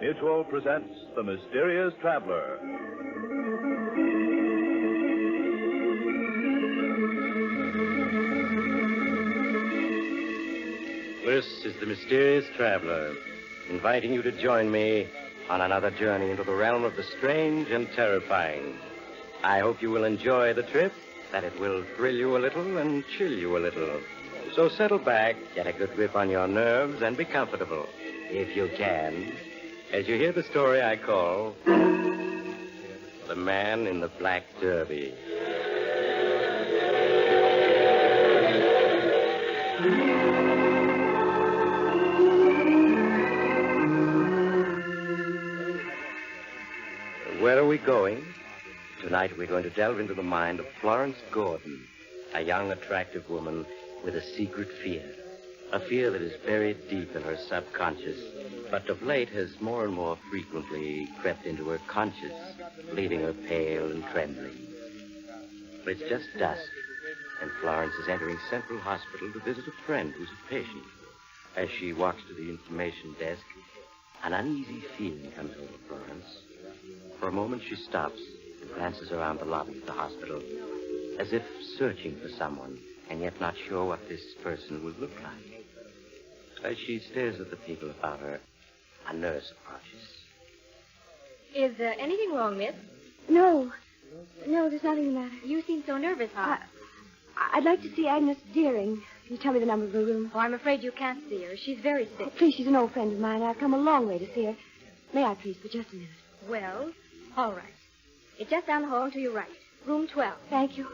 Mutual presents The Mysterious Traveler. This is The Mysterious Traveler, inviting you to join me on another journey into the realm of the strange and terrifying. I hope you will enjoy the trip, that it will thrill you a little and chill you a little. So settle back, get a good grip on your nerves, and be comfortable, if you can, as you hear the story I call The Man in the Black Derby. Where are we going? Tonight we're going to delve into the mind of Florence Gordon, a young, attractive woman with a secret fear. A fear that is buried deep in her subconscious, but of late has more and more frequently crept into her conscious, leaving her pale and trembling. But it's just dusk, and Florence is entering Central Hospital to visit a friend who's a patient. As she walks to the information desk, an uneasy feeling comes over Florence. For a moment, she stops and glances around the lobby of the hospital, as if searching for someone, and yet not sure what this person would look like. As she stares at the people about her, a nurse approaches. Is anything wrong, miss? No, there's nothing the matter. You seem so nervous, huh? I'd like to see Agnes Deering. Can you tell me the number of her room? Oh, I'm afraid you can't see her. She's very sick. Oh, please, she's an old friend of mine. I've come a long way to see her. May I, please, for just a minute? Well, all right. It's just down the hall and to your right. Room 12. Thank you.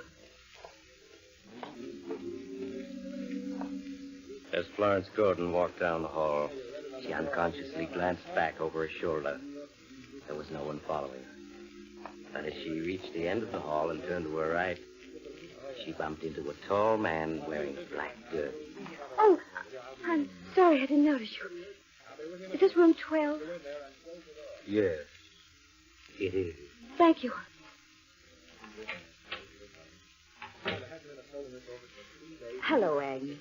As Florence Gordon walked down the hall, she unconsciously glanced back over her shoulder. There was no one following her. But as she reached the end of the hall and turned to her right, she bumped into a tall man wearing a black derby. Oh, I'm sorry I didn't notice you. Is this room 12? Yes, it is. Thank you. Hello, Agnes.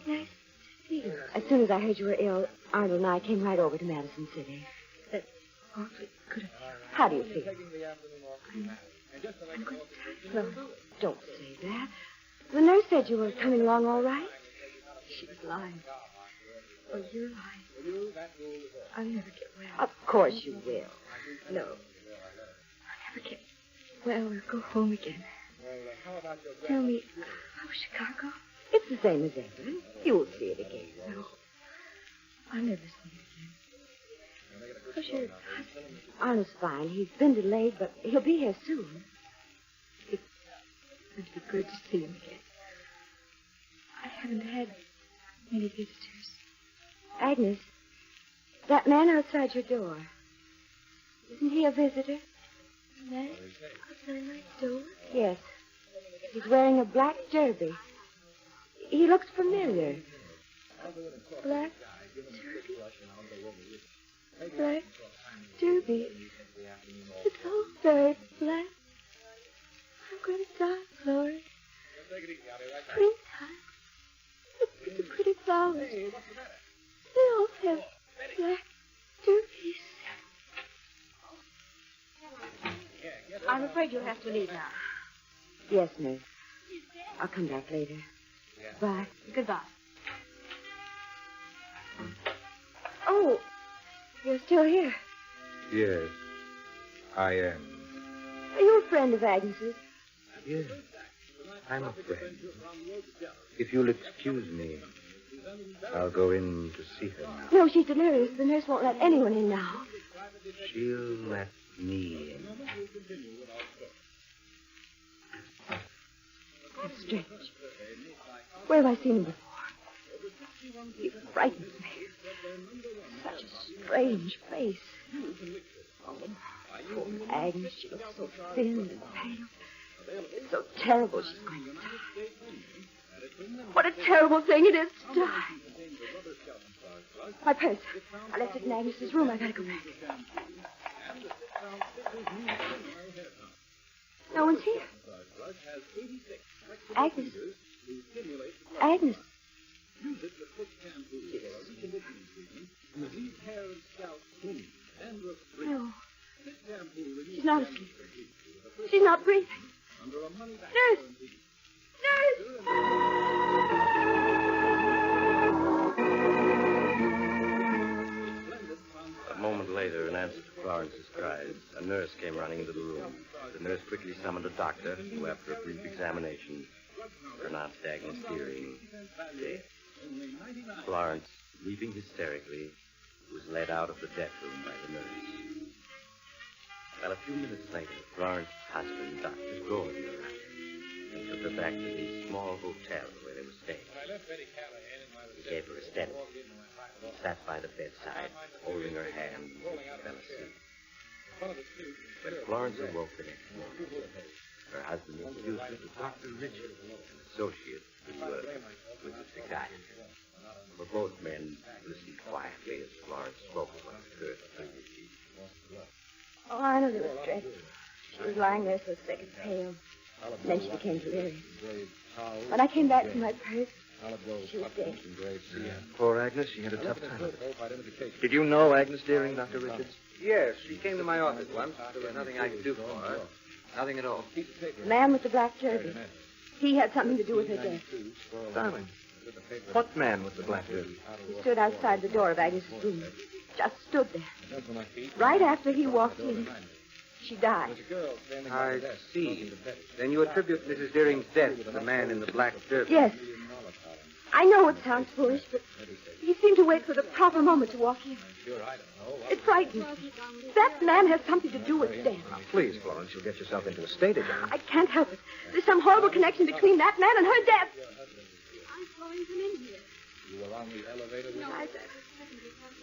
Nice to see you. As soon as I heard you were ill, Arnold and I came right over to Madison City. That's awfully good of you. How do you feel? I'm going to tell you. No, don't say that. The nurse said you were coming along all right. She was lying. Oh, you're lying. I'll never get well. Of course you will. No. I'll never get well or go home again. Tell me, how's Chicago? It's the same as ever. You'll see it again. No. I'll never see it again. How's your husband? Arnold's fine. He's been delayed, but he'll be here soon. It's going to be good to see him again. I haven't had many visitors. Agnes, that man outside your door, isn't he a visitor? A man outside my door? Yes. He's wearing a black derby. He looks familiar. Black derby? Black derby. It's all very black. I'm going to die, Florence. Springtime. Look at the pretty flowers. They all have black derbies. I'm afraid you'll have to leave now. Yes, nurse. I'll come back later. Bye. Goodbye. Oh, you're still here. Yes, I am. Are you a friend of Agnes's? Yes, I'm a friend. If you'll excuse me, I'll go in to see her now. No, she's delirious. The nurse won't let anyone in now. She'll let me in. That's strange. Where have I seen him before? He frightens me. Such a strange face. Oh, Poor Agnes, she looks so thin and pale. It's so terrible she's going to die. What a terrible thing it is to die. My purse. I left it in Agnes's room. I gotta go back. No one's here. Agnes. Agnes. No. She's not asleep. She's not breathing. Nurse! Nurse! A moment later, in answer to Florence's cries, a nurse came running into the room. The nurse quickly summoned a doctor, who, after a brief examination, pronounced Agnes Deering dead. Florence, weeping hysterically, was led out of the death room by the nurse. Well, a few minutes later, Florence's husband, Dr. Gordon, arrived and took her back to the small hotel where they were staying. He gave her a sedative. He sat by the bedside, holding her hand until she fell asleep. When Florence awoke the next morning, her husband introduced her to Dr. Richard, an associate who was a psychiatrist. For both men listened quietly as Florence spoke of what occurred the previous evening. Oh, I know they were dreadful. She was lying there so sick and pale. And then she became delirious. When I came back for my purse, she was dead. Poor Agnes, she had a tough time of it. Did you know Agnes Deering, Dr. Richards? Yes, she came to my office once. There was nothing I could do for her. Nothing at all. The man with the black derby. He had something to do with her death. Darling, what man with the black derby? He stood outside the door of Agnes's room. Just stood there. Right after he walked in, she died. I see. Then you attribute Mrs. Deering's death to the man in the black derby? Yes. I know it sounds foolish, but he seemed to wait for the proper moment to walk in. It frightens me. That man has something to do with death. Now, please, Florence, you'll get yourself into a state again. I can't help it. There's some horrible connection between that man and her death. I saw him come in here. You were on the elevator with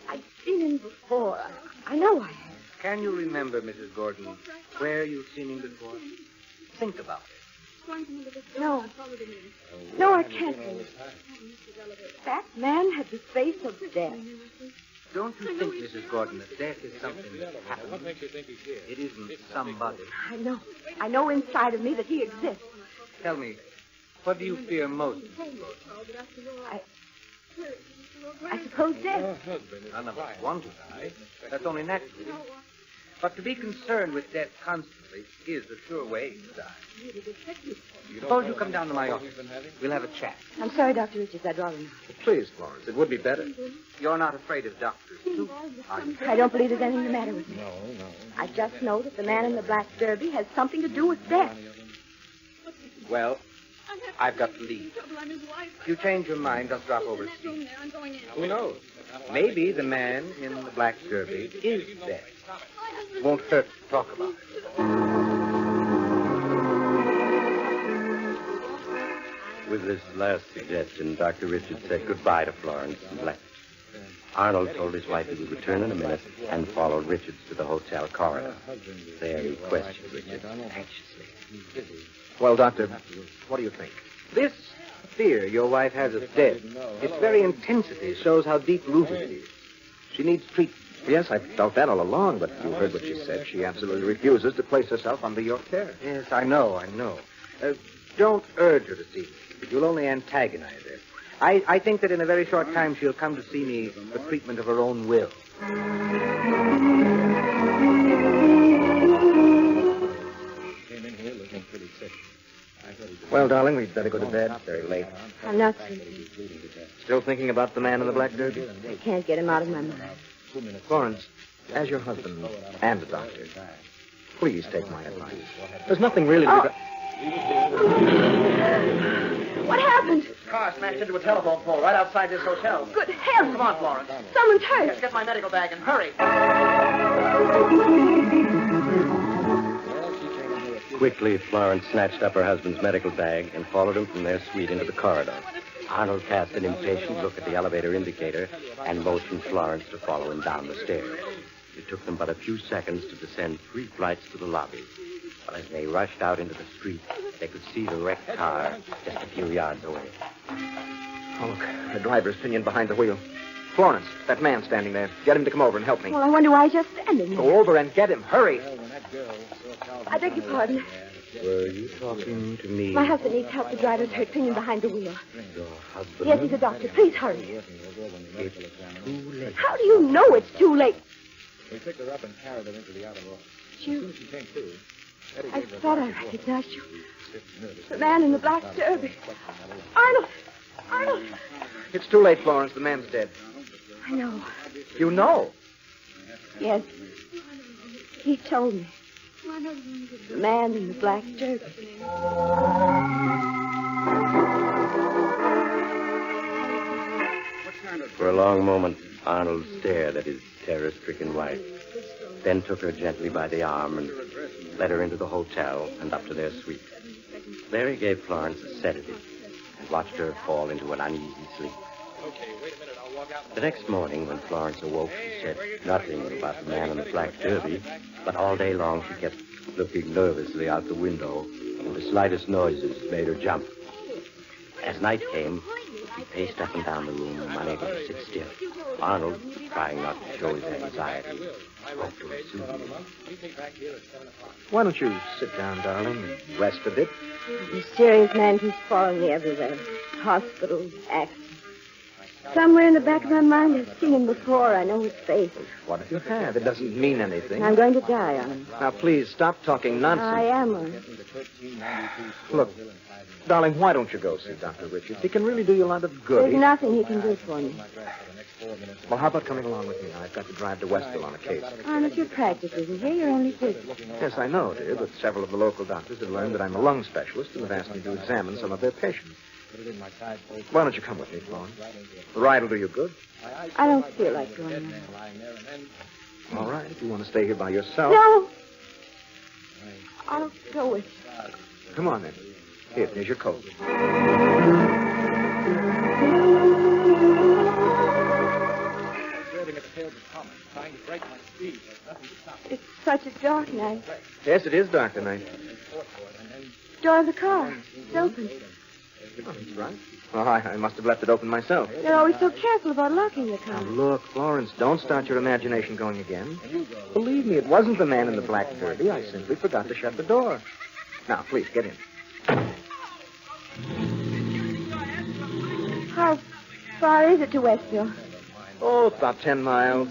I've seen him before. I know I have. Can you remember, Mrs. Gordon, where you've seen him before? Think about it. No. No, I can't. That man had the face of death. Don't you think, Mrs. Gordon, that death is something that happens? What makes you think he's here? It isn't somebody. I know. I know inside of me that he exists. Tell me, what do you fear most? I suppose death. None of us want to die. That's only natural. But to be concerned with death constantly is the sure way to die. Suppose you come down to my office. We'll have a chat. I'm sorry, Dr. Richards. I'd rather not. Please, Florence, it would be better. You're not afraid of doctors, too, are you? I don't believe there's anything the matter with me. No. I just know that the man in the black derby has something to do with death. Well, I've got to leave. If you change your mind, just drop over to see. Who knows? Maybe the man in the black derby is dead. Won't hurt to talk about it. With this last suggestion, Dr. Richards said goodbye to Florence and left. Arnold told his wife he would return in a minute and followed Richards to the hotel corridor. There he questioned Richards anxiously. Well, Doctor, what do you think? This fear your wife has of death, its very intensity shows how deep-rooted it is. She needs treatment. Yes, I've felt that all along, but you heard what she said. She absolutely refuses to place herself under your care. Yes, I know. Don't urge her to see me. You'll only antagonize her. I think that in a very short time she'll come to see me for treatment of her own will. Came in here looking pretty sick. Well, darling, we'd better go to bed. It's very late. I'm not sleeping. Still thinking about the man in the black derby? I can't get him out of my mind. Florence, as your husband and a doctor, please take my advice. There's nothing really to be done. What happened? Car smashed into a telephone pole right outside this hotel. Good heavens. Come on, Florence. Someone's hurt. Yes, get my medical bag and hurry. Quickly, Florence snatched up her husband's medical bag and followed him from their suite into the corridor. Arnold cast an impatient look at the elevator indicator and motioned Florence to follow him down the stairs. It took them but a few seconds to descend 3 flights to the lobby. But as they rushed out into the street, they could see the wrecked car just a few yards away. Oh, look. The driver's pinioned behind the wheel. Florence, that man standing there. Get him to come over and help me. Well, I wonder why he's just standing there. Go over and get him. Hurry. I beg your pardon. Were you talking to me? My husband needs help. The driver's hurt, pinioned behind the wheel. Your husband? Yes, he's a doctor. Please hurry. It's too late. How do you know it's too late? We picked her up and carried her into the outer office. You. She came to. I thought I recognized you. The man in the black derby. Arnold! Arnold! It's too late, Florence. The man's dead. I know. You know? Yes. He told me. The man in the black derby. For a long moment, Arnold stared at his terror-stricken wife, then took her gently by the arm and led her into the hotel and up to their suite. There he gave Florence a sedative and watched her fall into an uneasy sleep. The next morning, when Florence awoke, she said nothing about the man in the black derby, but all day long she kept looking nervously out the window, and the slightest noises made her jump. As night came, he paced up and down the room, unable to sit still. Arnold, trying not to show his anxiety, spoke to her soothingly. Why don't you sit down, darling, and rest a bit? The mysterious man keeps following me everywhere. Hospitals, accidents. Somewhere in the back of my mind, I've seen him before. I know his face. What if you have? It doesn't mean anything. I'm going to die on him. Now, please, stop talking nonsense. I am on him. Look, darling, why don't you go see Dr. Richards? He can really do you a lot of good. There's nothing he can do for me. Well, how about coming along with me? I've got to drive to Westville on a case. Arnold, your practice isn't here. You're only visiting. Yes, I know, dear, but several of the local doctors have learned that I'm a lung specialist and have asked me to examine some of their patients. Why don't you come with me, Florence? The ride will do you good. I don't feel like going now. All right, if you want to stay here by yourself. No! I'll go with you. Come on, then. Here's your coat. It's such a dark night. Yes, it is dark tonight. Door of the car. It's open. Oh, that's right. Well, I must have left it open myself. You're always so careful about locking the car. Now, look, Florence, don't start your imagination going again. Believe me, it wasn't the man in the black derby. I simply forgot to shut the door. Now, please, get in. How far is it to Westville? Oh, about 10 miles.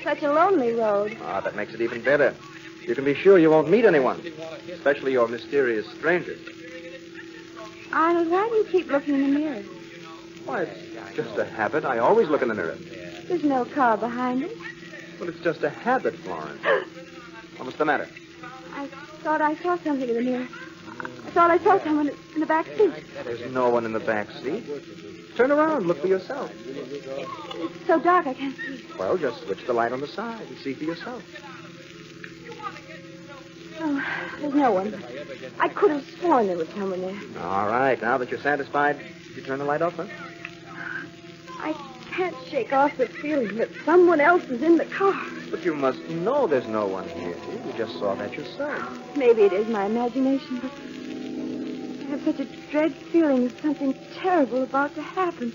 Such a lonely road. Ah, that makes it even better. You can be sure you won't meet anyone, especially your mysterious stranger. Arnold, why do you keep looking in the mirror? Why, it's just a habit. I always look in the mirror. There's no car behind us. Well, it's just a habit, Florence. What's the matter? I thought I saw something in the mirror. I thought I saw someone in the back seat. There's no one in the back seat. Turn around. Look for yourself. It's so dark I can't see. Well, just switch the light on the side and see for yourself. Oh, there's no one. I could have sworn there was someone there. All right. Now that you're satisfied, you turn the light off, huh? I can't shake off the feeling that someone else is in the car. But you must know there's no one here. You just saw that yourself. Maybe it is my imagination, but I have such a dread feeling of something terrible about to happen.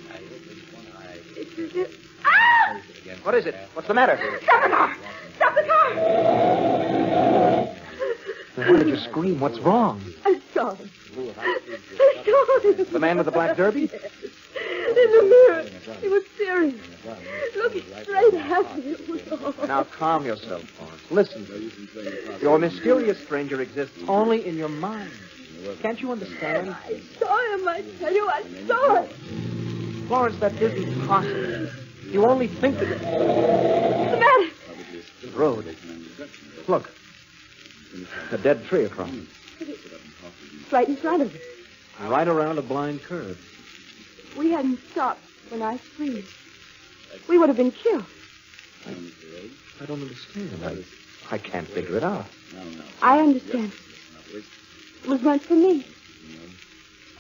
It's as if... Ah! What is it? What's the matter? Stop the car! Stop the car! Why did you scream? What's wrong? I saw him. I saw him. The man with the black derby? Yes. In the mirror. He was serious. Looking straight at me. It was all... Now, calm yourself, Florence. Listen to me. Your mysterious stranger exists only in your mind. Can't you understand? I saw him, I tell you. I saw him. Florence, that isn't possible. You only think that it... What's the matter? The road. Look. A dead tree across it. It's right in front of us. Right around a blind curve. We hadn't stopped when I screamed. We would have been killed. I don't understand. I can't figure it out. I understand. It was meant for me.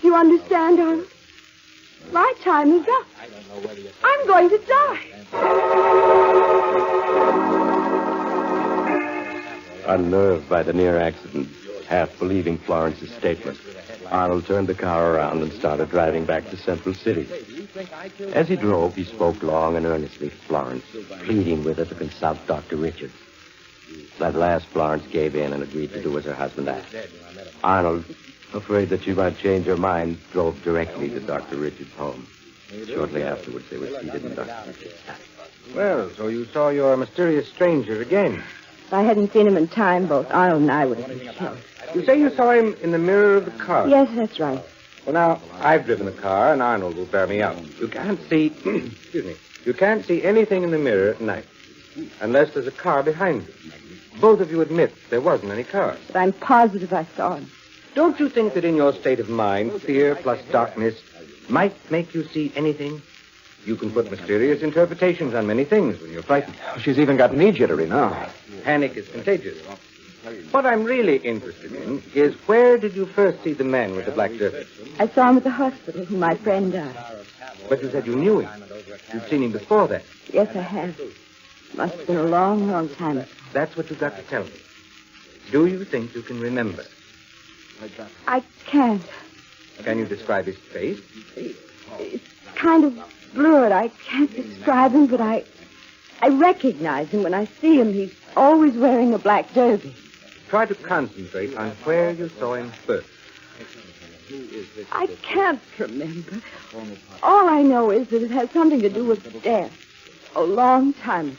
Do you understand, Arnold? My time is up. I'm going to die. Unnerved by the near accident, half believing Florence's statement, Arnold turned the car around and started driving back to Central City. As he drove, he spoke long and earnestly to Florence, pleading with her to consult Dr. Richards. At last, Florence gave in and agreed to do as her husband asked. Arnold, afraid that she might change her mind, drove directly to Dr. Richards' home. Shortly afterwards, they were seated in Dr. Richards' house. Well, so you saw your mysterious stranger again. If I hadn't seen him in time, both Arnold and I would have been killed. You say you saw him in the mirror of the car? Yes, that's right. Well, now, I've driven the car, and Arnold will bear me out. You can't see... excuse me. You can't see anything in the mirror at night, unless there's a car behind you. Both of you admit there wasn't any car. But I'm positive I saw him. Don't you think that in your state of mind, fear plus darkness might make you see anything? You can put mysterious interpretations on many things when you're frightened. She's even got knee jittery now. Panic is contagious. What I'm really interested in is where did you first see the man with the black derby? I saw him at the hospital when my friend died. But you said you knew him. You'd seen him before that. Yes, I have. Must have been a long, long time ago. That's what you've got to tell me. Do you think you can remember? I can't. Can you describe his face? It's kind of blurred. I can't describe him, but I recognize him when I see him. He's always wearing a black derby. Try to concentrate on where you saw him first. I can't remember. All I know is that it has something to do with death. A long time ago.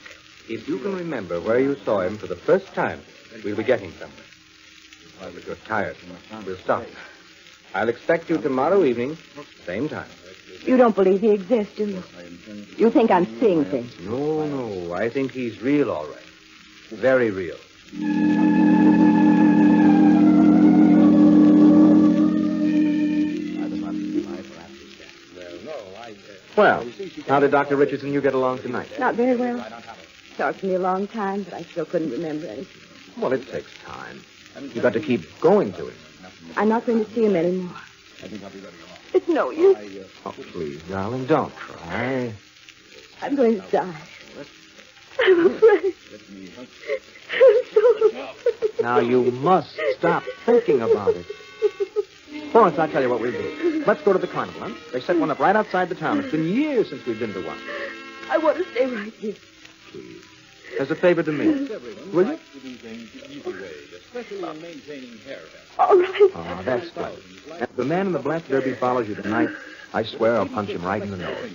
If you can remember where you saw him for the first time, we'll be getting somewhere. Well, but you're tired. We'll stop. I'll expect you tomorrow evening, same time. You don't believe he exists, do you? You think I'm seeing things. No. I think he's real, all right. Very real. Well, how did Dr. Richards and you get along tonight? Not very well. Talked to me a long time, but I still couldn't remember anything. Well, it takes time. You've got to keep going to it. I'm not going to see him anymore. It's no use. Oh, please, darling, don't cry. I'm going to die. I'm afraid. I'm so afraid. Now, you must stop thinking about it. Florence, I'll tell you what we'll do. Let's go to the carnival, huh? They set one up right outside the town. It's been years since we've been to one. I want to stay right here. Please. As a favor to me. Will you? All right. Oh, that's good. If the man in the black derby follows you tonight, I swear I'll punch him right in the nose.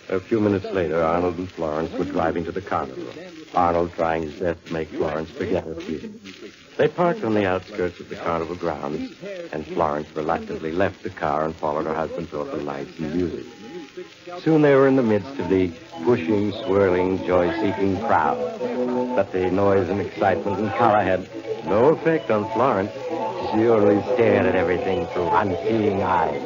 A few minutes later, Arnold and Florence were driving to the carnival. Arnold trying his best to make Florence forget her feelings. They parked on the outskirts of the carnival grounds, and Florence reluctantly left the car and followed her husband toward the lights and music. Soon they were in the midst of the pushing, swirling, joy-seeking crowd. But the noise and excitement and color had no effect on Florence. She only stared at everything through unseeing eyes.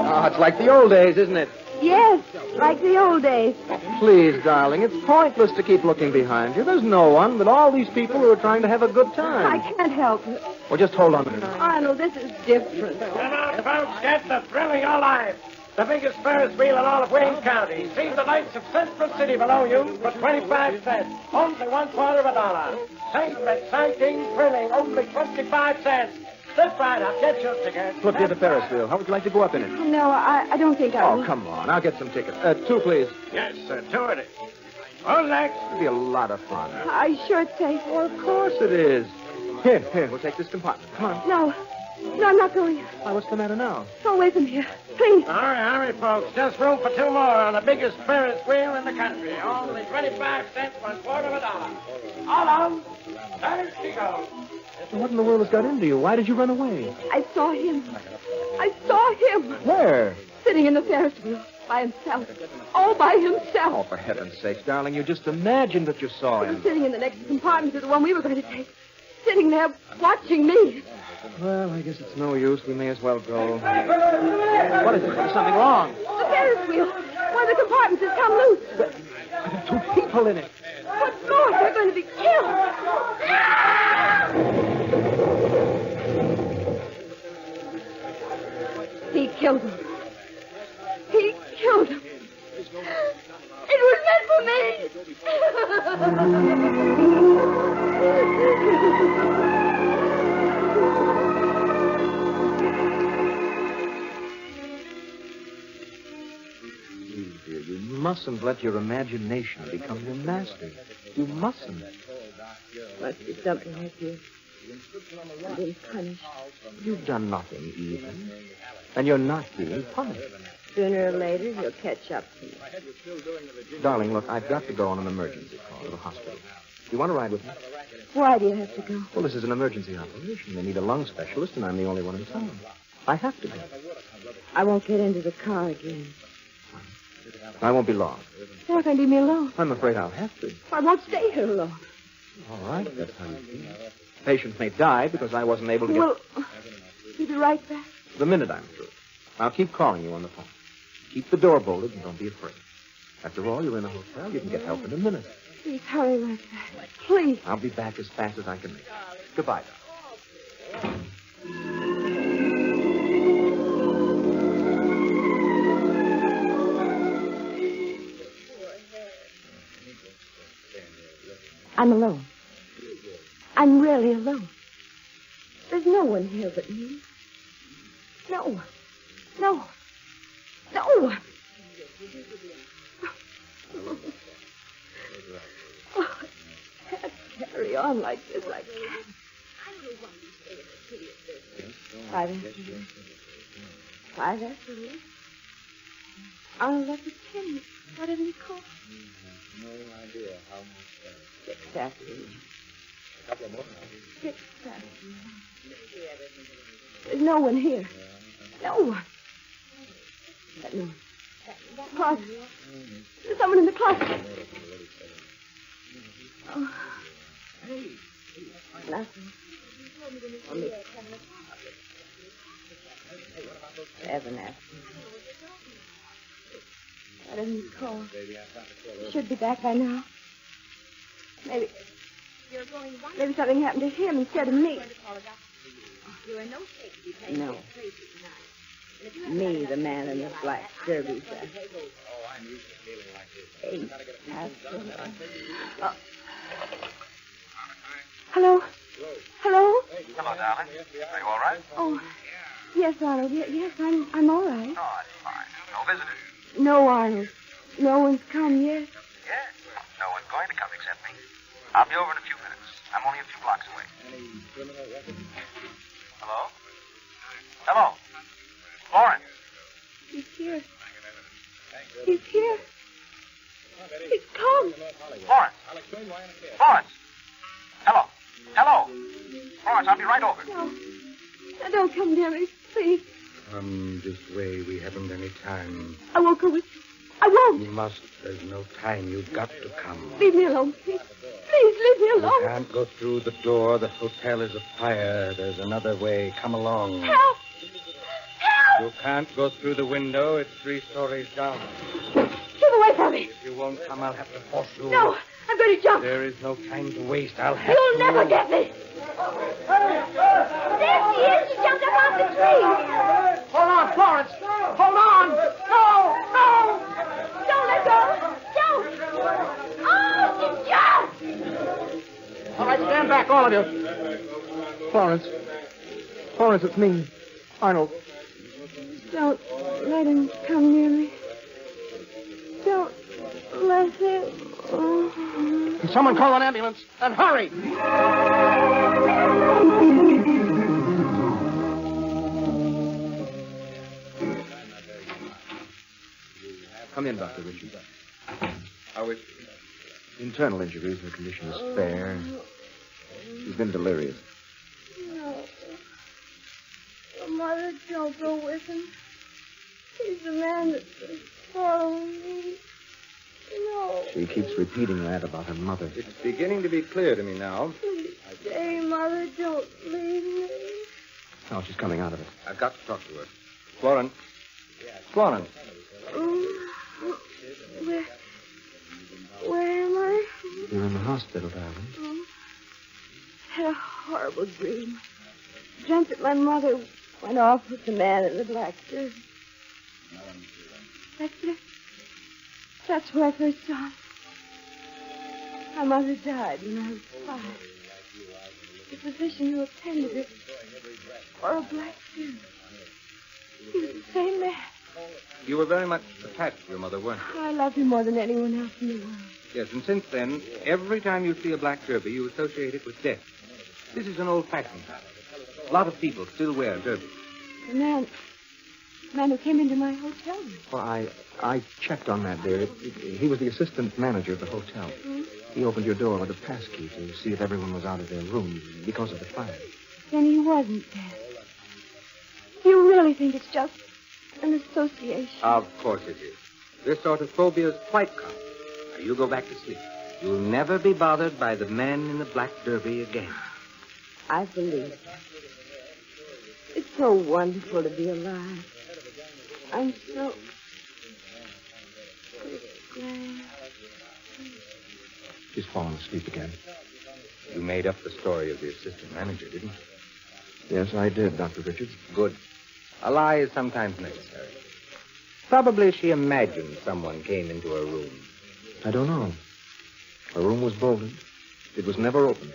Oh, it's like the old days, isn't it? Yes, like the old days. Please, darling, it's pointless to keep looking behind you. There's no one but all these people who are trying to have a good I time. can't help it. Well, just hold on a minute. Arnold, this is different. Come on, folks, get the thrill of your life. The biggest Ferris wheel in all of Wayne County. See the lights of Central City below you for 25 cents. Only $0.25. Safe, exciting, thrilling, only 25 cents. Slip right up, get your ticket. Look, here's the Ferris wheel. How would you like to go up in it? No, I don't think I Oh, will. come on. I'll get some tickets. Two, please. Yes, sir, 2 it is. Who's next? It'll be a lot of fun. Are you sure it's safe? Well, of course it is. Here, we'll take this compartment. Come on. No, I'm not going. Why, what's the matter now? Go away from here. Please. Hurry, folks. Just room for 2 more on the biggest Ferris wheel in the country. Only 25 cents, $0.25. All on. There she goes. What in the world has got into you? Why did you run away? I saw him. I saw him. Where? Sitting in the Ferris wheel. By himself. All by Oh, himself. for heaven's sake, darling, you just imagined that you saw He was him. sitting in the next compartment to the one we were going to take. Sitting there watching me. Well, I guess it's no use. We may as well go. What is it? There's something wrong. The Ferris wheel. One of the compartments has come loose. There are 2 people in it. What's more, they're going to be killed. He killed him. He killed him. It was meant for Dear, you mustn't let your imagination become your master. You mustn't. Must be something like this. I've been punished. You've done nothing evil. And you're not being punished. Sooner or later, he'll catch up to me. Darling, look, I've got to go on an emergency call to the hospital. Do you want to ride with me? Why do you have to go? Well, this is an emergency operation. They need a lung specialist, and I'm the only one in town. I have to go. I won't get into the car again. I won't be long. You're not going to leave me alone. I'm afraid I'll have to. I won't stay here alone. All right, that's how you feel. Patient may die because I wasn't able to get... Well, be right back. The minute I'm through. I'll keep calling you on the phone. Keep the door bolted and don't be afraid. After all, you're in a hotel. You can get help in a minute. Please hurry right back. Please. I'll be back as fast as I can make it. Goodbye, darling. I'm alone. I'm really alone. There's no one here but me. No one. No one. No one. Oh, I can't carry on like this. I can't. 5 afternoon. 5 afternoon. I'll let the 10, whatever you call it. No idea how much. 6 afternoon. 6 afternoon. There's no one here. No one. No one. Closet. There's someone in the closet. Oh. Nothing. Only 7 afternoon. I didn't call. Should be back by now. Maybe something happened to him instead of me. No. Me, the man in the black derby dress. Eight afternoon. Oh. Hello? Hello? Hello, darling. Are you all right? Oh, yes, Arnold. Yes, I'm all right. Oh, that's fine. No visitors? No, Arnold. No one's come yet. Yes. No one's going to come except me. I'll be over in a few minutes. I'm only a few blocks away. Hello? Hello? Florence? He's here. He's here. He's come. Florence? Florence? Hello? Hello? Florence, I'll be right over. No. Now, don't come near me, please. Come this way. We haven't any time. I won't go with you. I won't. You must. There's no time. You've got to come. Leave me alone, please. Please, leave me You alone. can't go through the door. The hotel is afire. There's another way. Come along. Help! Help! You can't go through the window. It's 3 stories down. Get away from me. If you won't come, I'll have to force you. No, I'm going to jump. There is no time to waste. I'll have You'll to. never get me. There she is. She jumped up off the tree. Hold on, Florence. Hold on. No, no. Don't let go. Don't. Oh, she jumped. All right, stand back, all of you. Florence. Florence, it's me. Arnold. Don't let him come near me. Don't let him. Can someone call an ambulance? And hurry. Come in, Dr. Richards. How is she? Internal injuries. Her condition is fair. She's been delirious. No. Mother, don't go with him. He's the man that's been following me. No. She keeps repeating that about her mother. It's beginning to be clear to me now. Please stay, Mother. Don't leave me. Oh, she's coming out of it. I've got to talk to her. Florence. Florence. Where am I? You're in the hospital, darling. I had a horrible dream. Dreamt that my mother went off with the man in the black jersey. That's it. That's where I first saw him. My mother died when I was 5. The physician who attended her wore a black suit. He was the same man. You were very much attached to your mother, weren't you? I loved him more than anyone else in the world. Yes, and since then, every time you see a black derby, you associate it with death. This is an old-fashioned habit. A lot of people still wear derbies. The man who came into my hotel room. Well, I checked on that, dear. He was the assistant manager of the hotel. Hmm? He opened your door with a pass key to see if everyone was out of their rooms because of the fire. Then he wasn't dead. You really think it's just an association? Of course it is. This sort of phobia is quite common. Now, you go back to sleep. You'll never be bothered by the man in the black derby again. I believe it. It's so wonderful to be alive. I'm so glad. She's fallen asleep again. You made up the story of the assistant manager, didn't you? Yes, I did, Dr. Richards. Good. A lie is sometimes necessary. Probably she imagined someone came into her room. I don't know. Her room was bolted. It was never opened.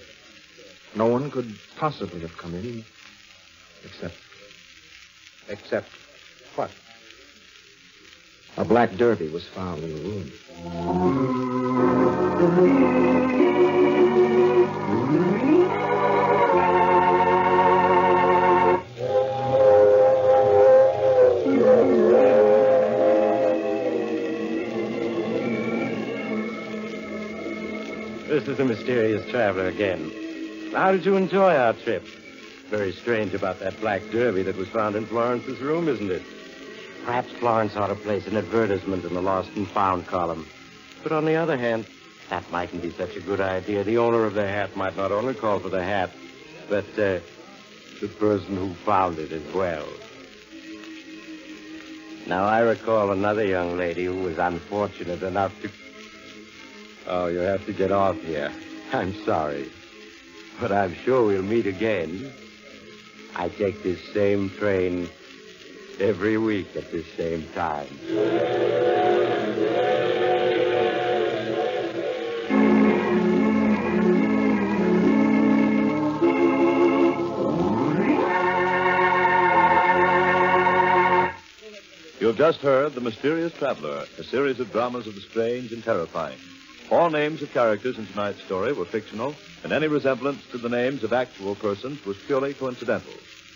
No one could possibly have come in except Except what? a black derby was found in the room. This is the mysterious traveler again. How did you enjoy our trip? Very strange about that black derby that was found in Florence's room, isn't it? Perhaps Florence ought to place an advertisement in the lost and found column. But on the other hand, that mightn't be such a good idea. The owner of the hat might not only call for the hat, but the person who found it as well. Now, I recall another young lady who was unfortunate enough to... Oh, you have to get off here. I'm sorry. But I'm sure we'll meet again. I take this same train every week at this same time. You've just heard The Mysterious Traveler, a series of dramas of the strange and terrifying. All names of characters in tonight's story were fictional, and any resemblance to the names of actual persons was purely coincidental.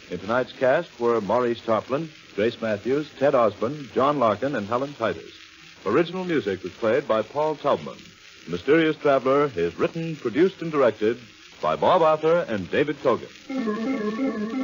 In tonight's cast were Maurice Tarplin, Grace Matthews, Ted Osborne, John Larkin, and Helen Titus. Original music was played by Paul Taubman. The Mysterious Traveler is written, produced, and directed by Bob Arthur and David Kogan.